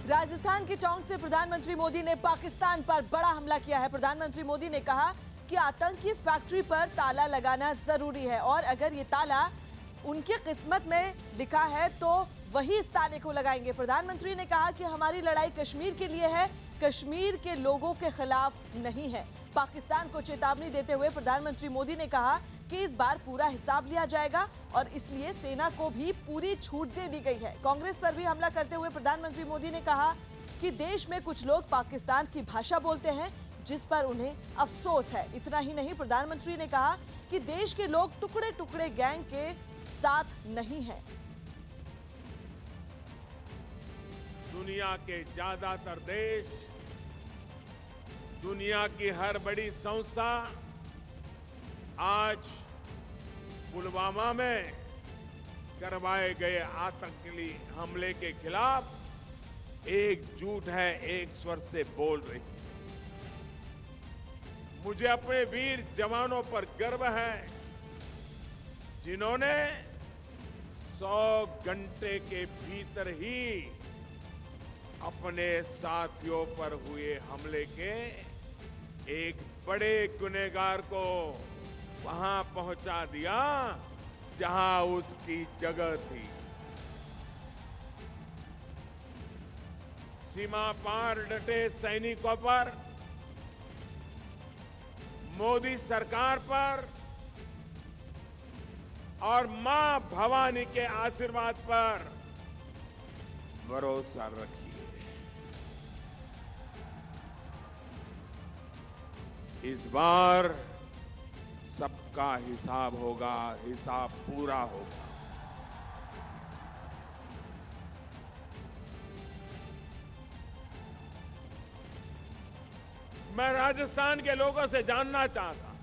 राजस्थान के टोंक से प्रधानमंत्री मोदी ने पाकिस्तान पर बड़ा हमला किया है। प्रधानमंत्री मोदी ने कहा कि आतंकी फैक्ट्री पर ताला लगाना जरूरी है और अगर ये ताला उनकी किस्मत में लिखा है तो वही इस ताले को लगाएंगे। प्रधानमंत्री ने कहा कि हमारी लड़ाई कश्मीर के लिए है, कश्मीर के लोगों के खिलाफ नहीं है। पाकिस्तान को चेतावनी देते हुए प्रधानमंत्री मोदी ने कहा कि इस बार पूरा हिसाब लिया जाएगा और इसलिए सेना को भी पूरी छूट दे दी गई है। कांग्रेस पर भी हमला करते हुए प्रधानमंत्री मोदी ने कहा कि देश में कुछ लोग पाकिस्तान की भाषा बोलते हैं जिस पर उन्हें अफसोस है। इतना ही नहीं, प्रधानमंत्री ने कहा कि देश के लोग टुकड़े टुकड़े गैंग के साथ नहीं हैं। दुनिया के ज्यादातर देश, दुनिया की हर बड़ी संस्था आज पुलवामा में करवाए गए आतंकी हमले के खिलाफ एकजुट है, एक स्वर से बोल रही है। मुझे अपने वीर जवानों पर गर्व है जिन्होंने 100 घंटे के भीतर ही अपने साथियों पर हुए हमले के एक बड़े गुनहगार को वहां पहुंचा दिया जहां उसकी जगह थी। सीमा पार डटे सैनिकों पर, मोदी सरकार पर और मां भवानी के आशीर्वाद पर भरोसा रखिए। इस बार सबका हिसाब होगा, हिसाब पूरा होगा। मैं राजस्थान के लोगों से जानना चाहता,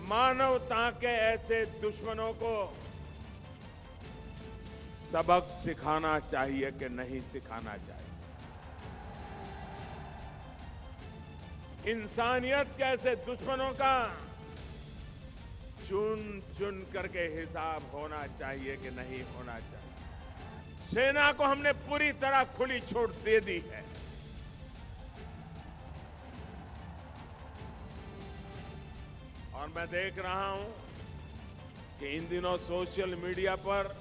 मानवता के ऐसे दुश्मनों को सबक सिखाना चाहिए कि नहीं सिखाना चाहिए? इंसानियत के ऐसे दुश्मनों का चुन चुन करके हिसाब होना चाहिए कि नहीं होना चाहिए? सेना को हमने पूरी तरह खुली छूट दे दी है। और मैं देख रहा हूं कि इन दिनों सोशल मीडिया पर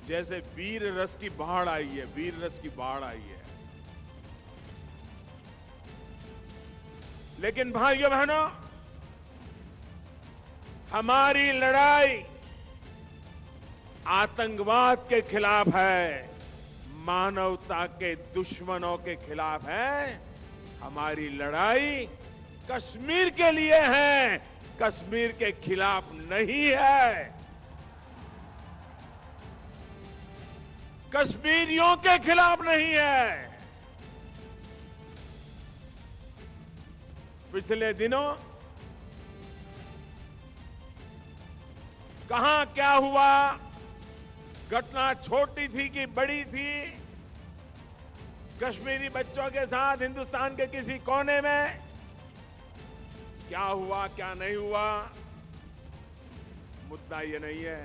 जैसे वीर रस की बाढ़ आई है, वीर रस की बाढ़ आई है। लेकिन भाइयों बहनों, हमारी लड़ाई आतंकवाद के खिलाफ है, मानवता के दुश्मनों के खिलाफ है। हमारी लड़ाई कश्मीर के लिए है, कश्मीर के खिलाफ नहीं है। कश्मीरियों के खिलाफ नहीं है। पिछले दिनों कहां क्या हुआ, घटना छोटी थी कि बड़ी थी, कश्मीरी बच्चों के साथ हिंदुस्तान के किसी कोने में क्या हुआ क्या नहीं हुआ, मुद्दा ये नहीं है।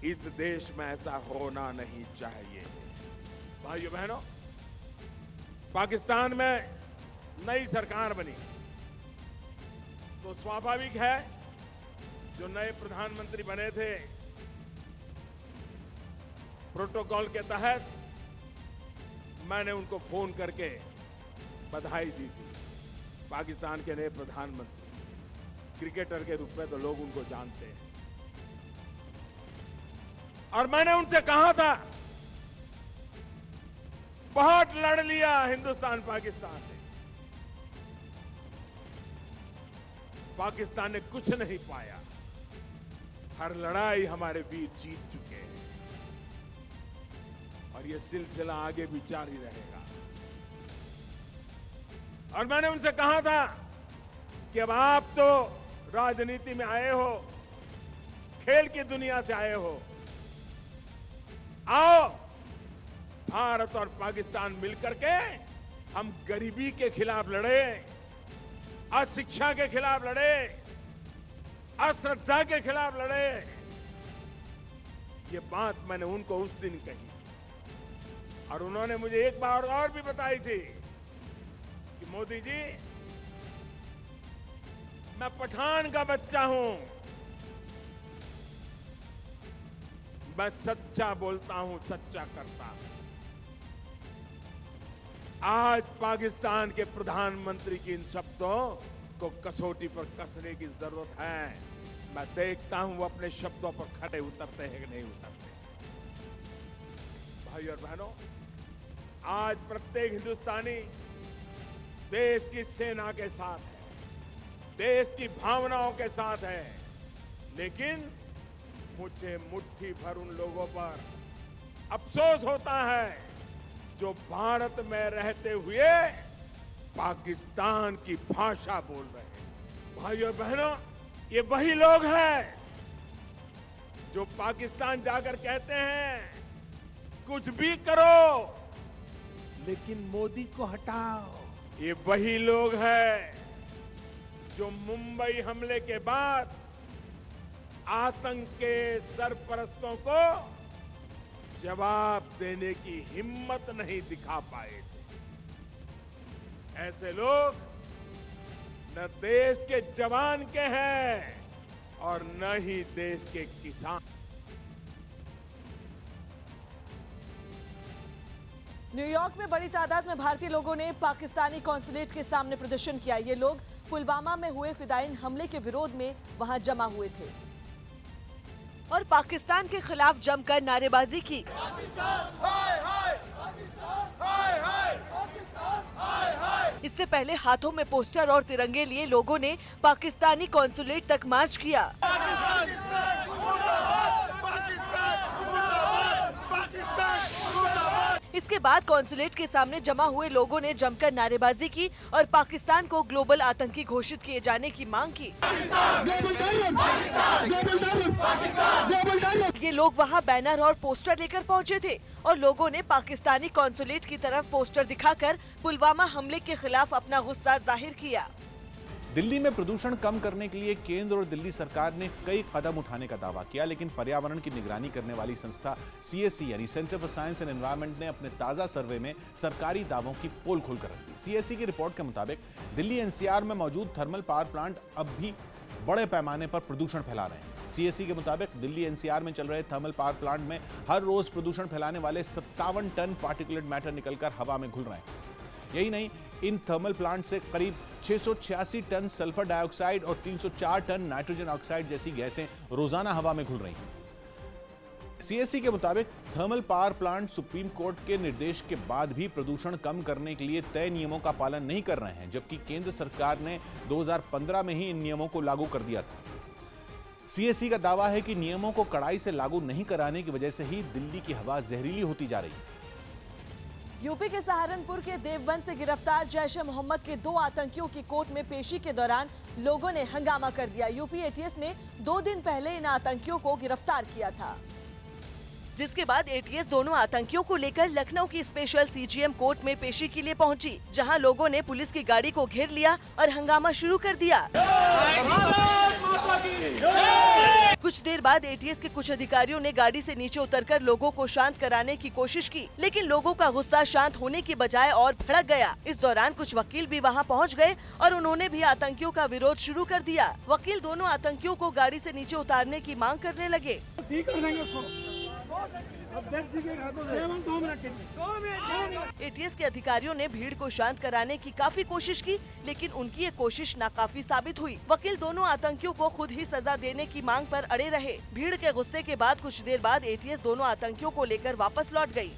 इस देश में ऐसा होना नहीं चाहिए। भाइयों बहनों, पाकिस्तान में नई सरकार बनी तो स्वाभाविक है जो नए प्रधानमंत्री बने थे, प्रोटोकॉल के तहत मैंने उनको फोन करके बधाई दी थी। पाकिस्तान के नए प्रधानमंत्री, क्रिकेटर के रूप में तो लोग उनको जानते हैं। और मैंने उनसे कहा था, बहुत लड़ लिया हिंदुस्तान पाकिस्तान ने, पाकिस्तान ने कुछ नहीं पाया। हर लड़ाई हमारे वीर जीत चुके हैं और यह सिलसिला आगे भी जारी रहेगा। और मैंने उनसे कहा था कि अब आप तो राजनीति में आए हो, खेल की दुनिया से आए हो, आओ भारत और पाकिस्तान मिलकर के हम गरीबी के खिलाफ लड़े, अशिक्षा के खिलाफ लड़े, अश्रद्धा के खिलाफ लड़े। ये बात मैंने उनको उस दिन कही और उन्होंने मुझे एक बार और भी बताई थी कि मोदी जी, मैं पठान का बच्चा हूं, मैं सच्चा बोलता हूं, सच्चा करता हूं। आज पाकिस्तान के प्रधानमंत्री की इन शब्दों को कसौटी पर कसने की जरूरत है। मैं देखता हूं वो अपने शब्दों पर खड़े उतरते हैं कि नहीं उतरते। भाई और बहनों, आज प्रत्येक हिंदुस्तानी देश की सेना के साथ है, देश की भावनाओं के साथ है, लेकिन मुझे मुट्ठी भर उन लोगों पर अफसोस होता है जो भारत में रहते हुए पाकिस्तान की भाषा बोल रहे हैं। भाइयों बहनों, ये वही लोग हैं जो पाकिस्तान जाकर कहते हैं कुछ भी करो लेकिन मोदी को हटाओ। ये वही लोग हैं जो मुंबई हमले के बाद आतंक के सरपरस्तों को जवाब देने की हिम्मत नहीं दिखा पाए थे। ऐसे लोग न देश के जवान के हैं और न ही देश के किसान। न्यूयॉर्क में बड़ी तादाद में भारतीय लोगों ने पाकिस्तानी कॉन्सुलेट के सामने प्रदर्शन किया। ये लोग पुलवामा में हुए फिदायीन हमले के विरोध में वहां जमा हुए थे और पाकिस्तान के खिलाफ जमकर नारेबाजी की। इससे पहले हाथों में पोस्टर और तिरंगे लिए लोगों ने पाकिस्तानी कॉन्सुलेट तक मार्च किया। इसके बाद कॉन्सुलेट के सामने जमा हुए लोगों ने जमकर नारेबाजी की और पाकिस्तान को ग्लोबल आतंकी घोषित किए जाने की मांग की। ये लोग वहां बैनर और पोस्टर लेकर पहुंचे थे और लोगों ने पाकिस्तानी कॉन्सुलेट की तरफ पोस्टर दिखाकर पुलवामा हमले के खिलाफ अपना गुस्सा जाहिर किया। दिल्ली में प्रदूषण कम करने के लिए केंद्र और दिल्ली सरकार ने कई कदम उठाने का दावा किया, लेकिन पर्यावरण की निगरानी करने वाली संस्था सीएससी यानी centre for science and environment ने अपने ताजा सर्वे में सरकारी दावों की पोल खोलकर रख दी। सीएससी की रिपोर्ट के मुताबिक दिल्ली एनसीआर में मौजूद थर्मल पावर प्लांट अब भी बड़े पैमाने पर प्रदूषण फैला रहे हैं। सीएससी के मुताबिक दिल्ली एनसीआर में चल रहे थर्मल पावर प्लांट में हर रोज प्रदूषण फैलाने वाले 57 टन पार्टिकुलेट मैटर निकलकर हवा में घुल रहे हैं। यही नहीं, इन थर्मल प्लांट से करीब 686 टन सल्फर डाइऑक्साइड और 304 टन नाइट्रोजन ऑक्साइड जैसी गैसें रोजाना हवा में घुल रही हैं। सीएससी के मुताबिक thermal power plant supreme court के निर्देश के बाद भी प्रदूषण कम करने के लिए तय नियमों का पालन नहीं कर रहे हैं, जबकि केंद्र सरकार ने 2015 में ही इन नियमों को लागू कर दिया था। सीएससी का दावा है कि नियमों को कड़ाई से लागू नहीं कराने की वजह से ही दिल्ली की हवा जहरीली होती जा रही है। यूपी के सहारनपुर के देवबंद से गिरफ्तार जैश-ए-मोहम्मद के 2 आतंकियों की कोर्ट में पेशी के दौरान लोगों ने हंगामा कर दिया। यूपी एटीएस ने 2 दिन पहले इन आतंकियों को गिरफ्तार किया था, जिसके बाद एटीएस दोनों आतंकियों को लेकर लखनऊ की स्पेशल सीजीएम कोर्ट में पेशी के लिए पहुंची, जहां लोगों ने पुलिस की गाड़ी को घेर लिया और हंगामा शुरू कर दिया। कुछ देर बाद एटीएस के कुछ अधिकारियों ने गाड़ी से नीचे उतरकर लोगों को शांत कराने की कोशिश की, लेकिन लोगों का गुस्सा शांत होने की बजाय और भड़क गया। इस दौरान कुछ वकील भी वहां पहुंच गए और उन्होंने भी आतंकियों का विरोध शुरू कर दिया। वकील दोनों आतंकियों को गाड़ी से नीचे उतारने की मांग करने लगे। एटीएस के अधिकारियों ने भीड़ को शांत कराने की काफी कोशिश की, लेकिन उनकी ये कोशिश नाकाफी साबित हुई। वकील दोनों आतंकियों को खुद ही सजा देने की मांग पर अड़े रहे। भीड़ के गुस्से के बाद कुछ देर बाद एटीएस दोनों आतंकियों को लेकर वापस लौट गई।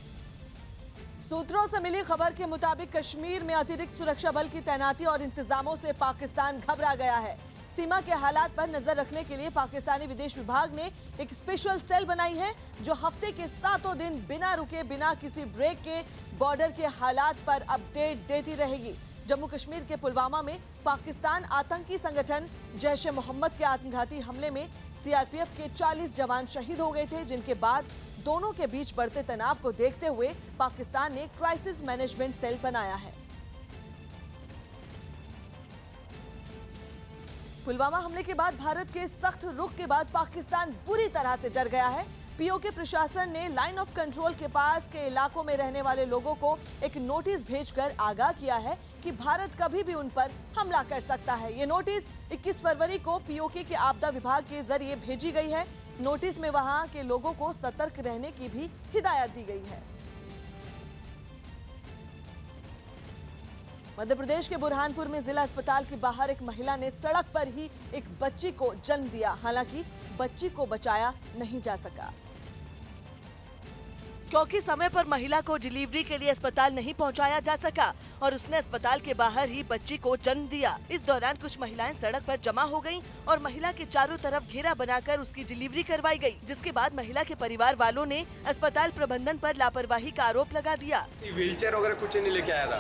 सूत्रों से मिली खबर के मुताबिक कश्मीर में अतिरिक्त सुरक्षा बल की तैनाती और इंतजामों से पाकिस्तान घबरा गया है। सीमा के हालात पर नजर रखने के लिए पाकिस्तानी विदेश विभाग ने एक स्पेशल सेल बनाई है, जो हफ्ते के 7 दिन बिना रुके, बिना किसी ब्रेक के बॉर्डर के हालात पर अपडेट देती रहेगी। जम्मू कश्मीर के पुलवामा में पाकिस्तान आतंकी संगठन जैश-ए-मोहम्मद के आत्मघाती हमले में सीआरपीएफ के 40 जवान शहीद हो गए थे, जिनके बाद दोनों के बीच बढ़ते तनाव को देखते हुए पाकिस्तान ने क्राइसिस मैनेजमेंट सेल बनाया है। पुलवामा हमले के बाद भारत के सख्त रुख के बाद पाकिस्तान बुरी तरह से डर गया है। पीओके प्रशासन ने लाइन ऑफ कंट्रोल के पास के इलाकों में रहने वाले लोगों को एक नोटिस भेजकर आगाह किया है कि भारत कभी भी उन पर हमला कर सकता है। ये नोटिस 21 फरवरी को पीओके के आपदा विभाग के जरिए भेजी गई है। नोटिस में वहां के लोगों को सतर्क रहने की भी हिदायत दी गई है। मध्य प्रदेश के बुरहानपुर में जिला अस्पताल के बाहर एक महिला ने सड़क पर ही एक बच्ची को जन्म दिया। हालांकि बच्ची को बचाया नहीं जा सका क्योंकि समय पर महिला को डिलीवरी के लिए अस्पताल नहीं पहुंचाया जा सका और उसने अस्पताल के बाहर ही बच्ची को जन्म दिया। इस दौरान कुछ महिलाएं सड़क पर जमा हो गईं और महिला के चारों तरफ घेरा बनाकर उसकी डिलीवरी करवाई गई, जिसके बाद महिला के परिवार वालों ने अस्पताल प्रबंधन पर लापरवाही का आरोप लगा दिया। व्हीलचेयर वगैरह कुछ नहीं लेके आया था,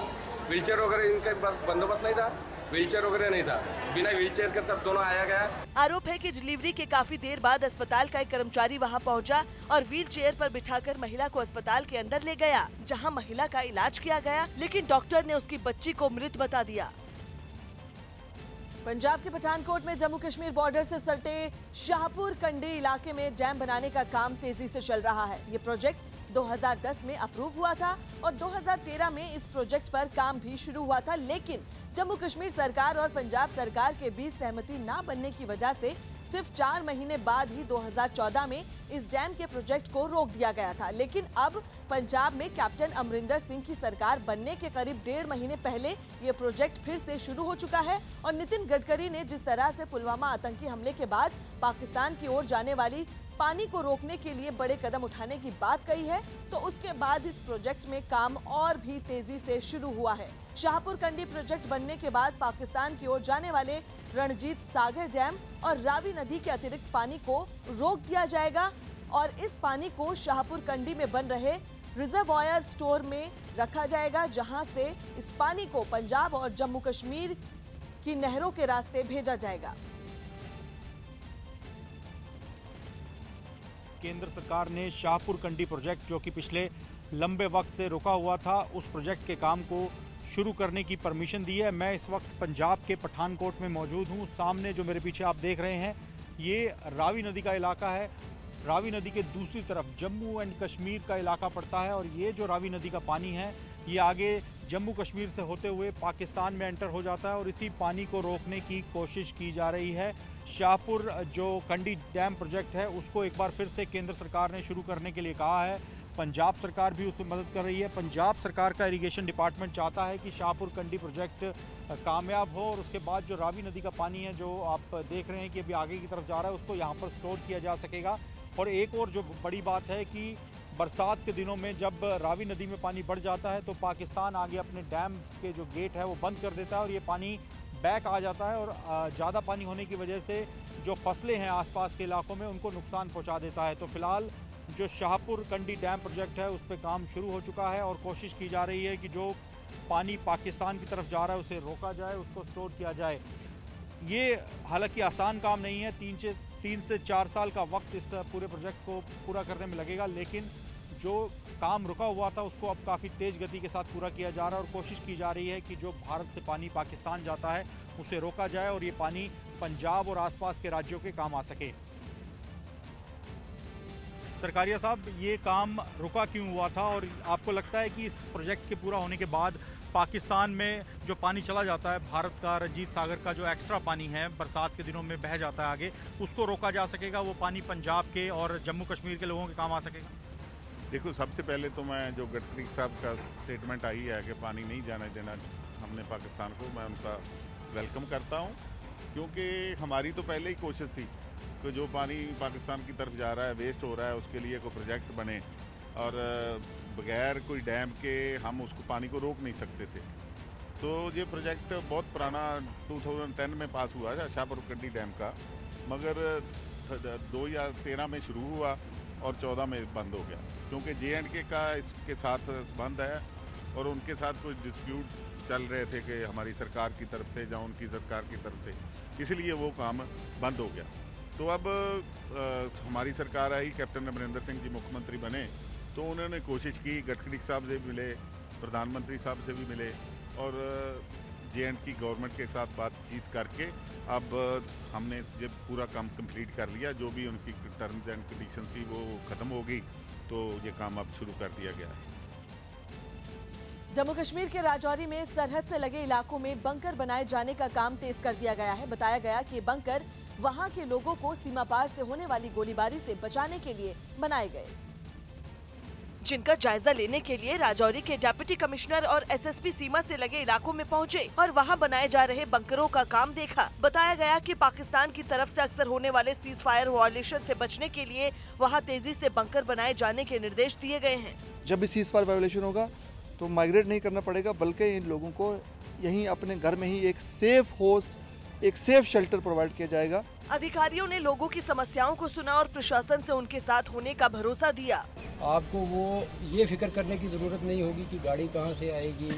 व्हीलचेयर वगैरह इनका बंदोबस्त नहीं था, व्हीलचेयर वगैरह नहीं था, बिना व्हीलचेयर के तब दोनों आया गया। आरोप है कि डिलीवरी के काफी देर बाद अस्पताल का एक कर्मचारी वहां पहुंचा और व्हीलचेयर पर बिठाकर महिला को अस्पताल के अंदर ले गया, जहां महिला का इलाज किया गया, लेकिन डॉक्टर ने उसकी बच्ची को मृत बता दिया। पंजाब के पठानकोट में जम्मू कश्मीर बॉर्डर से सटे शाहपुर कंडी इलाके में डैम बनाने का काम तेजी से चल रहा है। ये प्रोजेक्ट 2010 में अप्रूव हुआ था और 2013 में इस प्रोजेक्ट पर काम भी शुरू हुआ था, लेकिन जम्मू कश्मीर सरकार और पंजाब सरकार के बीच सहमति न बनने की वजह से सिर्फ 4 महीने बाद ही 2014 में इस डैम के प्रोजेक्ट को रोक दिया गया था। लेकिन अब पंजाब में कैप्टन अमरिंदर सिंह की सरकार बनने के करीब 1.5 महीने पहले ये प्रोजेक्ट फिर से शुरू हो चुका है और नितिन गडकरी ने जिस तरह से पुलवामा आतंकी हमले के बाद पाकिस्तान की ओर जाने वाली पानी को रोकने के लिए बड़े कदम उठाने की बात कही है, तो उसके बाद इस प्रोजेक्ट में काम और भी तेजी से शुरू हुआ है। शाहपुर कंडी प्रोजेक्ट बनने के बाद पाकिस्तान की ओर जाने वाले रणजीत सागर डैम और रावी नदी के अतिरिक्त पानी को रोक दिया जाएगा और इस पानी को शाहपुर कंडी में बन रहे रिजर्वॉयर स्टोर में रखा जाएगा, जहां से इस पानी को पंजाब और जम्मू कश्मीर की नहरों के रास्ते भेजा जाएगा। केंद्र सरकार ने शाहपुर कंडी प्रोजेक्ट, जो कि पिछले लंबे वक्त से रुका हुआ था, उस प्रोजेक्ट के काम को शुरू करने की परमिशन दी है। मैं इस वक्त पंजाब के पठानकोट में मौजूद हूँ। सामने जो मेरे पीछे आप देख रहे हैं, ये रावी नदी का इलाका है। रावी नदी के दूसरी तरफ जम्मू एंड कश्मीर का इलाका पड़ता है और ये जो रावी नदी का पानी है, ये आगे जम्मू कश्मीर से होते हुए पाकिस्तान में एंटर हो जाता है और इसी पानी को रोकने की कोशिश की जा रही है। शाहपुर जो कंडी डैम प्रोजेक्ट है, उसको एक बार फिर से केंद्र सरकार ने शुरू करने के लिए कहा है। पंजाब सरकार भी उसमें मदद कर रही है। पंजाब सरकार का इरिगेशन डिपार्टमेंट चाहता है कि शाहपुर कंडी प्रोजेक्ट कामयाब हो और उसके बाद जो रावी नदी का पानी है, जो आप देख रहे हैं कि अभी आगे की तरफ जा रहा है, उसको यहाँ पर स्टोर किया जा सकेगा। और एक और जो बड़ी बात है कि बरसात के दिनों में जब रावी नदी में पानी बढ़ जाता है तो पाकिस्तान आगे अपने डैम्स के जो गेट है वो बंद कर देता है और ये पानी बैक आ जाता है और ज़्यादा पानी होने की वजह से जो फसलें हैं आसपास के इलाकों में, उनको नुकसान पहुंचा देता है। तो फिलहाल जो शाहपुर कंडी डैम प्रोजेक्ट है, उस पर काम शुरू हो चुका है और कोशिश की जा रही है कि जो पानी पाकिस्तान की तरफ जा रहा है उसे रोका जाए, उसको स्टोर किया जाए। ये हालांकि आसान काम नहीं है, 3 से 4 साल का वक्त इस पूरे प्रोजेक्ट को पूरा करने में लगेगा, लेकिन जो काम रुका हुआ था उसको अब काफ़ी तेज़ गति के साथ पूरा किया जा रहा है और कोशिश की जा रही है कि जो भारत से पानी पाकिस्तान जाता है उसे रोका जाए और ये पानी पंजाब और आसपास के राज्यों के काम आ सके। सरकारिया साहब, ये काम रुका क्यों हुआ था और आपको लगता है कि इस प्रोजेक्ट के पूरा होने के बाद पाकिस्तान में जो पानी चला जाता है भारत का, रणजीत सागर का जो एक्स्ट्रा पानी है बरसात के दिनों में बह जाता है आगे, उसको रोका जा सकेगा, वो पानी पंजाब के और जम्मू कश्मीर के लोगों के काम आ सकेगा? देखो, सबसे पहले तो मैं जो गडकरी साहब का स्टेटमेंट आई है कि पानी नहीं जाने देना हमने पाकिस्तान को, मैं उनका वेलकम करता हूँ, क्योंकि हमारी तो पहले ही कोशिश थी कि जो पानी पाकिस्तान की तरफ जा रहा है, वेस्ट हो रहा है, उसके लिए कोई प्रोजेक्ट बने और बगैर कोई डैम के हम उसको पानी को रोक नहीं सकते थे। तो ये प्रोजेक्ट बहुत पुराना 2010 में पास हुआ है शाहपुर कंडी डैम का, मगर 2013 में शुरू हुआ और 14 में बंद हो गया, क्योंकि J&K का इसके साथ संबंध है और उनके साथ कुछ डिस्प्यूट चल रहे थे कि हमारी सरकार की तरफ से या उनकी सरकार की तरफ से, इसलिए वो काम बंद हो गया। तो अब हमारी सरकार आई, कैप्टन अमरिंदर सिंह जी मुख्यमंत्री बने, तो उन्होंने कोशिश की, गडकरी साहब से भी मिले, प्रधानमंत्री साहब से भी मिले और J&K गवर्नमेंट के साथ बातचीत करके अब हमने जब पूरा काम कंप्लीट कर लिया, जो भी उनकी टर्म्स एंड कंडीशन थी वो ख़त्म हो गई, तो ये काम अब शुरू कर दिया गया है। जम्मू कश्मीर के राजौरी में सरहद से लगे इलाकों में बंकर बनाए जाने का काम तेज कर दिया गया है। बताया गया कि ये बंकर वहां के लोगों को सीमा पार से होने वाली गोलीबारी से बचाने के लिए बनाए गए, जिनका जायजा लेने के लिए राजौरी के डिप्टी कमिश्नर और एसएसपी सीमा से लगे इलाकों में पहुंचे और वहां बनाए जा रहे बंकरों का काम देखा। बताया गया कि पाकिस्तान की तरफ से अक्सर होने वाले सीज फायर वायलेशन से बचने के लिए वहां तेजी से बंकर बनाए जाने के निर्देश दिए गए हैं। जब भी सीज फायर वायलेशन होगा तो माइग्रेट नहीं करना पड़ेगा, बल्कि इन लोगों को यहीं अपने घर में ही एक सेफ हाउस, एक सेफ शेल्टर प्रोवाइड किया जाएगा। अधिकारियों ने लोगों की समस्याओं को सुना और प्रशासन से उनके साथ होने का भरोसा दिया। आपको वो ये फिक्र करने की ज़रूरत नहीं होगी कि गाड़ी कहाँ से आएगी,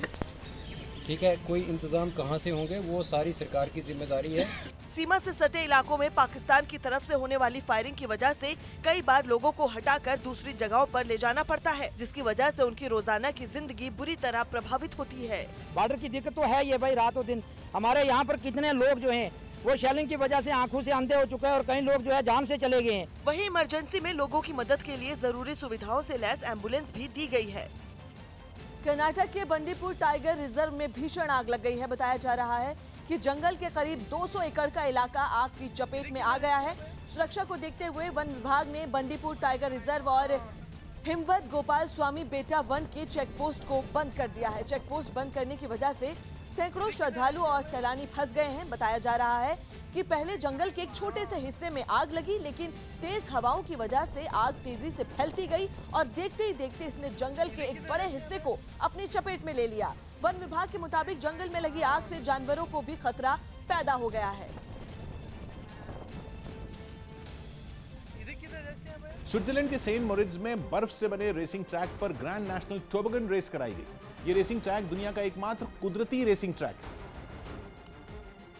ठीक है, कोई इंतजाम कहाँ से होंगे, वो सारी सरकार की जिम्मेदारी है। सीमा से सटे इलाकों में पाकिस्तान की तरफ से होने वाली फायरिंग की वजह से कई बार लोगों को हटाकर दूसरी जगहों पर ले जाना पड़ता है, जिसकी वजह से उनकी रोजाना की जिंदगी बुरी तरह प्रभावित होती है। बॉर्डर की दिक्कत तो है ये भाई, रात और दिन हमारे यहाँ पर कितने लोग जो हैं वो शेलिंग की वजह से आंखों से अंधे हो चुके हैं और कई लोग जो है जान से चले गए हैं। वहीं इमरजेंसी में लोगों की मदद के लिए जरूरी सुविधाओं से लैस एम्बुलेंस भी दी गई है। कर्नाटक के बंदीपुर टाइगर रिजर्व में भीषण आग लग गई है। बताया जा रहा है कि जंगल के करीब 200 एकड़ का इलाका आग की चपेट में आ गया है। सुरक्षा को देखते हुए वन विभाग ने बंदीपुर टाइगर रिजर्व और हिमवत गोपाल स्वामी बेटा वन के चेकपोस्ट को बंद कर दिया है। चेकपोस्ट बंद करने की वजह से सैकड़ों श्रद्धालु और सैलानी फंस गए हैं। बताया जा रहा है कि पहले जंगल के एक छोटे से हिस्से में आग लगी, लेकिन तेज हवाओं की वजह से आग तेजी से फैलती गई और देखते ही देखते इसने जंगल के एक बड़े हिस्से को अपनी चपेट में ले लिया। वन विभाग के मुताबिक जंगल में लगी आग से जानवरों को भी खतरा पैदा हो गया है। स्विट्जरलैंड के सेंट मोरिट्ज में बर्फ से बने रेसिंग ट्रैक पर ग्रैंड नेशनल टोबोगन रेस कराई गई। ये रेसिंग ट्रैक दुनिया का एकमात्र कुदरती रेसिंग ट्रैक है,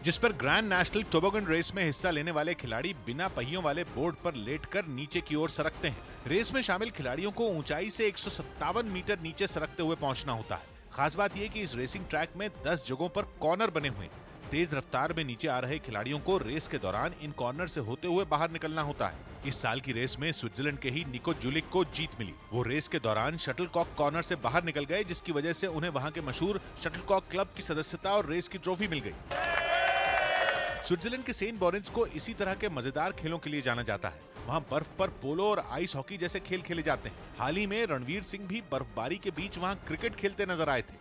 जिस पर ग्रैंड नेशनल टोबोगन रेस में हिस्सा लेने वाले खिलाड़ी बिना पहियों वाले बोर्ड पर लेटकर नीचे की ओर सरकते हैं। रेस में शामिल खिलाड़ियों को ऊंचाई से 157 मीटर नीचे सरकते हुए पहुंचना होता है। खास बात यह कि इस रेसिंग ट्रैक में 10 जगहों पर कॉर्नर बने हुए हैं। तेज रफ्तार में नीचे आ रहे खिलाड़ियों को रेस के दौरान इन कॉर्नर से होते हुए बाहर निकलना होता है। इस साल की रेस में स्विट्जरलैंड के ही निको जुलिक को जीत मिली। वो रेस के दौरान शटलकॉक कॉर्नर से बाहर निकल गए, जिसकी वजह से उन्हें वहां के मशहूर शटलकॉक क्लब की सदस्यता और रेस की ट्रॉफी मिल गई। स्विट्जरलैंड के सेंट मोरिट्ज को इसी तरह के मजेदार खेलों के लिए जाना जाता है। वहाँ बर्फ पर पोलो और आइस हॉकी जैसे खेल खेले जाते हैं। हाल ही में रणवीर सिंह भी बर्फबारी के बीच वहाँ क्रिकेट खेलते नजर आए थे।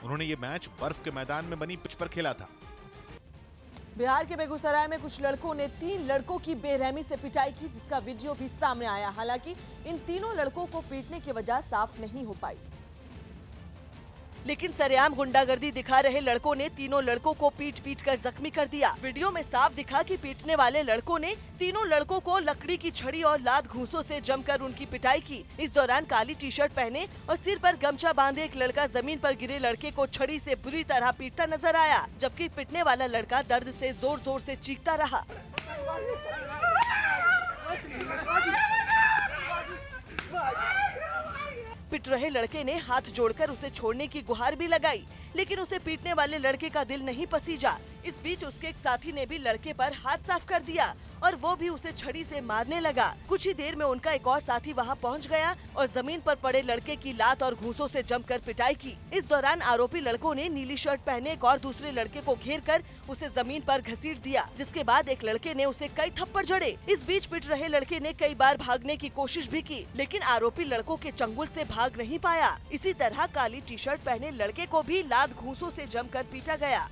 उन्होंने ये मैच बर्फ के मैदान में बनी पिच पर खेला था। बिहार के बेगूसराय में कुछ लड़कों ने 3 लड़कों की बेरहमी से पिटाई की, जिसका वीडियो भी सामने आया। हालांकि इन तीनों लड़कों को पीटने की वजह साफ नहीं हो पाई, लेकिन सरेआम गुंडागर्दी दिखा रहे लड़कों ने तीनों लड़कों को पीट पीट कर जख्मी कर दिया। वीडियो में साफ दिखा कि पीटने वाले लड़कों ने तीनों लड़कों को लकड़ी की छड़ी और लात घूंसों से जमकर उनकी पिटाई की। इस दौरान काली टी शर्ट पहने और सिर पर गमछा बांधे एक लड़का जमीन पर गिरे लड़के को छड़ी से बुरी तरह पीटता नजर आया, जबकि पिटने वाला लड़का दर्द से जोर जोर से चीखता रहा। पिट रहे लड़के ने हाथ जोड़कर उसे छोड़ने की गुहार भी लगाई, लेकिन उसे पीटने वाले लड़के का दिल नहीं पसीजा। इस बीच उसके एक साथी ने भी लड़के पर हाथ साफ कर दिया और वो भी उसे छड़ी से मारने लगा। कुछ ही देर में उनका एक और साथी वहां पहुंच गया और जमीन पर पड़े लड़के की लात और घूंसों से जमकर पिटाई की। इस दौरान आरोपी लड़कों ने नीली शर्ट पहने एक और दूसरे लड़के को घेरकर उसे जमीन पर घसीट दिया, जिसके बाद एक लड़के ने उसे कई थप्पड़ जड़े। इस बीच पिट रहे लड़के ने कई बार भागने की कोशिश भी की, लेकिन आरोपी लड़कों के चंगुल से भाग नहीं पाया। इसी तरह काली टी शर्ट पहने लड़के को भी लात घूंसों से जमकर पीटा गया।